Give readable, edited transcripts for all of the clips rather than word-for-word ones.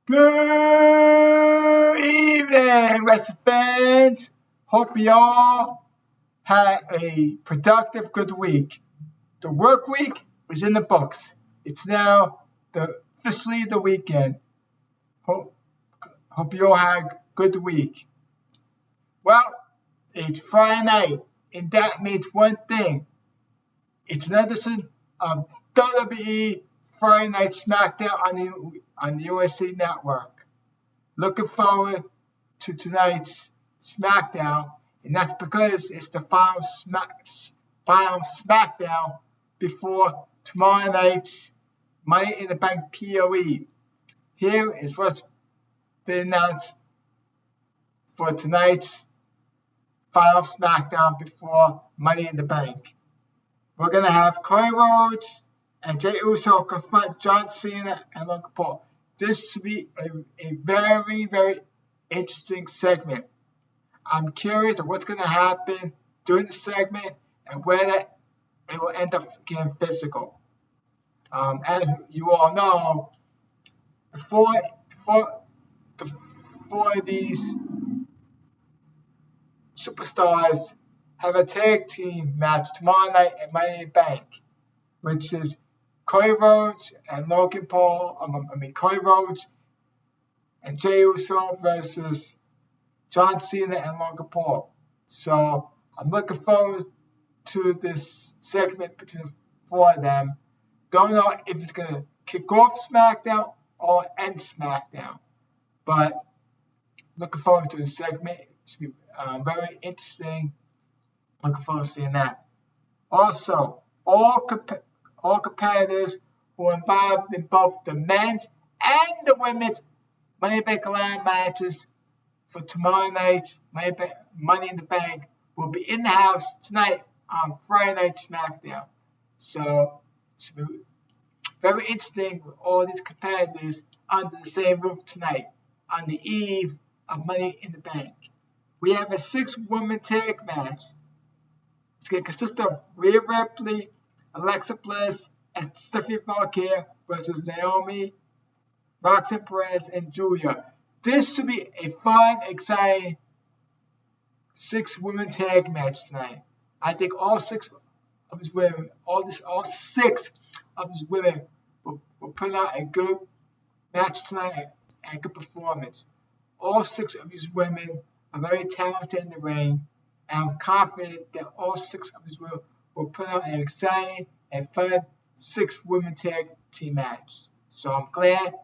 Good evening, wrestling fans. Hope you all had a productive, good week. The work week was in the books. It's now officially the weekend. Hope you all had a good week. Well, it's Friday night, and that means one thing. It's an edition of WWE Friday Night Smackdown on the USA Network. Looking forward to tonight's Smackdown, and that's because it's the final Smackdown before tomorrow night's Money in the Bank PoE. Here is what's been announced for tonight's final Smackdown before Money in the Bank. We're going to have Cody Rhodes and Jey Uso confront John Cena and Logan Paul. This should be a very, very interesting segment. I'm curious of what's going to happen during the segment and whether it will end up getting physical. As you all know, before these superstars have a tag team match tomorrow night at Money in the Bank, which is Cody Rhodes and Logan Paul. Cody Rhodes and Jey Uso versus John Cena and Logan Paul. So I'm looking forward to this segment between the four of them. Don't know if it's going to kick off SmackDown or end SmackDown, but looking forward to the segment. It's going to be very interesting. Looking forward to seeing that. Also, all competitors who are involved in both the men's and the women's Money in the Bank ladder matches for tomorrow night's Money in the Bank will be in the house tonight on Friday Night SmackDown. So it's very interesting with all these competitors under the same roof tonight on the eve of Money in the Bank. We have a 6-woman tag match. It's going to consist of Rhea Ripley, Alexa Bliss, and Stephanie Valkyrie versus Naomi, Roxanne Perez, and Julia. This should be a fun, exciting 6-woman tag match tonight. I think all 6 of these women, will put out a good match tonight and a good performance. All 6 of these women are very talented in the ring. And I'm confident that all 6 of these women will put out an exciting and fun 6-women tag team match. So I'm glad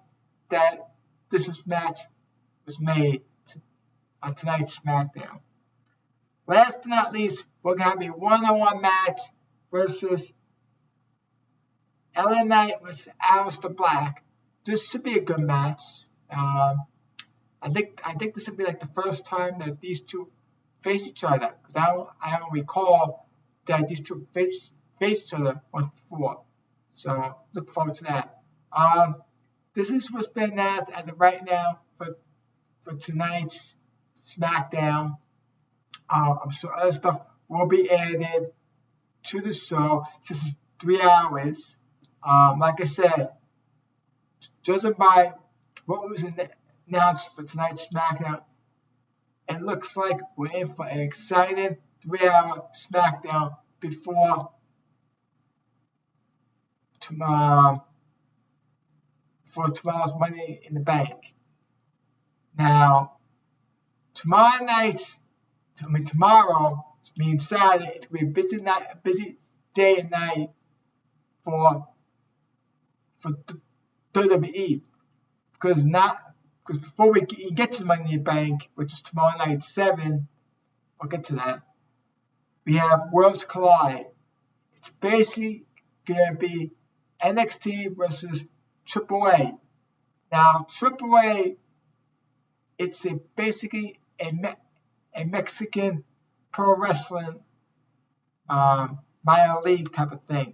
that this match was made on tonight's SmackDown. Last but not least, we're going to have a one-on-one match versus LA Knight versus Aleister Black. This should be a good match. I think this would be like the first time that these two face each other, because I don't recall that these two face each other once before. So look forward to that. This is what's been announced as of right now for tonight's SmackDown. I'm sure other stuff will be added to the show. This is 3 hours. Like I said, judging by what was announced for tonight's SmackDown, it looks like we're in for an exciting 3-hour SmackDown before tomorrow's Money in the Bank. Now, tomorrow, means Saturday, it's going to be a busy day and night for WWE. Because before we get to the Money in the Bank, which is tomorrow night at 7, we'll get to that. We have Worlds Collide. It's basically going to be NXT versus AAA. Now, AAA, it's basically a Mexican pro wrestling minor league type of thing.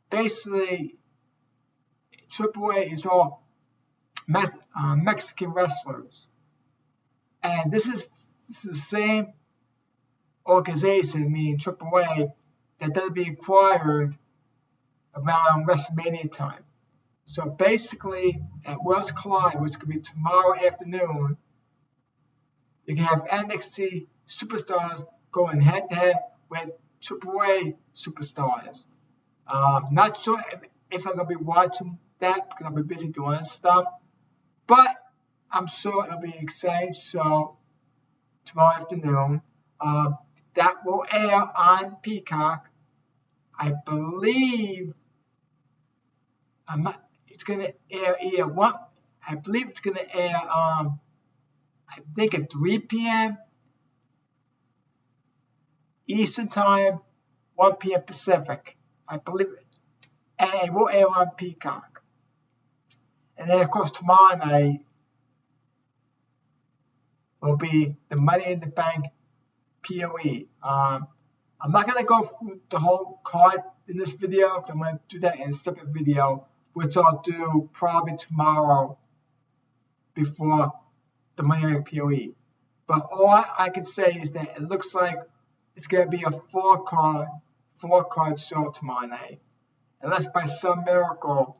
Basically, AAA is all Mexican wrestlers, and this is the same organization, meaning AAA, that will be acquired around WrestleMania time. So basically, at Worlds Collide, which could be tomorrow afternoon, you can have NXT superstars going head-to-head with AAA superstars. Not sure if I'm going to be watching that because I'll be busy doing stuff, but I'm sure it'll be exciting. So tomorrow afternoon, that will air on Peacock. I believe it's going to air one. I believe it's going to air I think at 3 p.m. Eastern Time, 1 p.m. Pacific. I believe it. And it will air on Peacock. And then, of course, tomorrow night will be the Money in the Bank PoE. I'm not going to go through the whole card in this video because I'm going to do that in a separate video, which I'll do probably tomorrow before the Money in the Bank PoE. But all I can say is that it looks like it's going to be a four card show tomorrow night. Unless by some miracle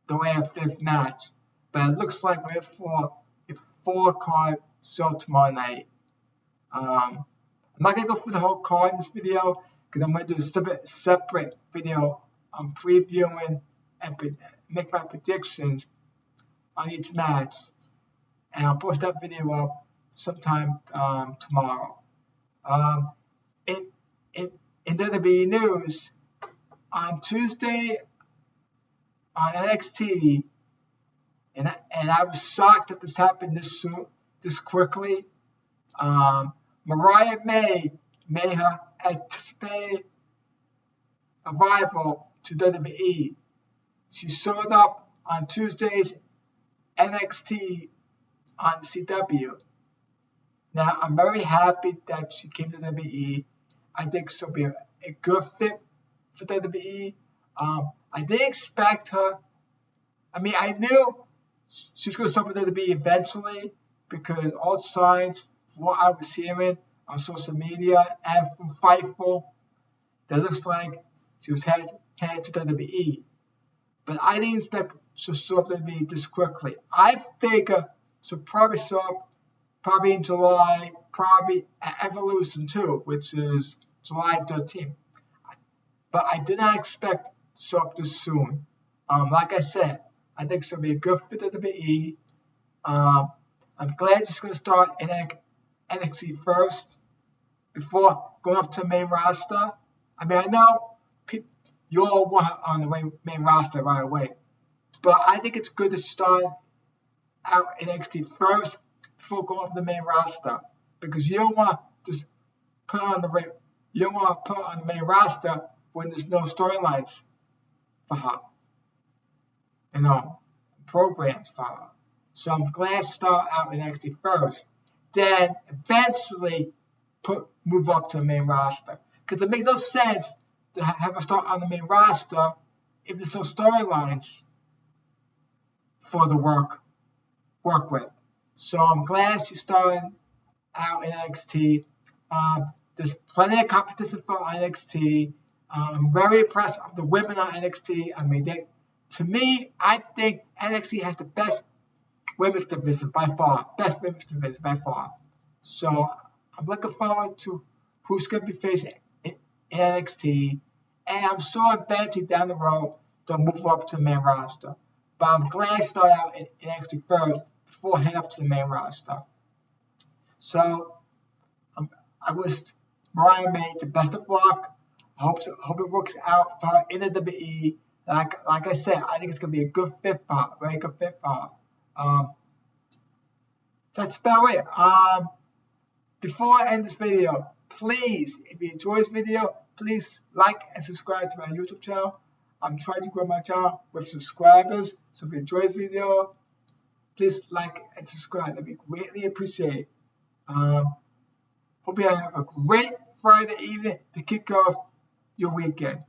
they'll add a fifth match. But it looks like we're for a four card show tomorrow night. I'm not going to go through the whole card in this video because I'm going to do a separate video on previewing and make my predictions on each match. And I'll post that video up sometime tomorrow. In WWE news, on Tuesday on NXT, and I was shocked that this happened this quickly. Mariah May made her anticipated arrival to WWE. She showed up on Tuesday's NXT on CW. Now, I'm very happy that she came to WWE. I think she'll be a good fit for WWE. I didn't expect her. I mean, I knew she's going to start with WWE eventually because all signs, from what I was hearing on social media and from Fightful, that looks like she was headed to WWE. But I didn't expect she'll show up to WWE this quickly. I figure she'll probably show up probably in July, probably at Evolution 2, which is July 13th. But I did not expect to show up this soon. Like I said, I think she'll be a good fit at the WWE. I'm glad she's going to start in NXT first before going up to the main roster. I mean, I know you all want her on the main roster right away, but I think it's good to start out in NXT first before going up to the main roster because you don't want to just put her on the main roster when there's no storylines for her, programs for her. So I'm glad to start out in NXT first, then eventually move up to the main roster. Because it makes no sense to have her start on the main roster if there's no storylines for the work with. So I'm glad she's starting out in NXT. There's plenty of competition for NXT. I'm very impressed with the women on NXT. I mean, to me, I think NXT has the best women's division by far. So I'm looking forward to who's going to be facing in NXT. And I'm sure eventually down the road they'll move up to the main roster. But I'm glad to start out in NXT first before heading up to the main roster. So I wish Mariah May the best of luck. I hope it works out for her in the WWE. Like I said, I think it's going to be a good fit for her, very good fit for her. That's about it. Before I end this video, please, if you enjoy this video, please like and subscribe to my YouTube channel. I'm trying to grow my channel with subscribers. So if you enjoy this video, please like and subscribe. That'd be greatly appreciated. Hope you have a great Friday evening to kick off your weekend.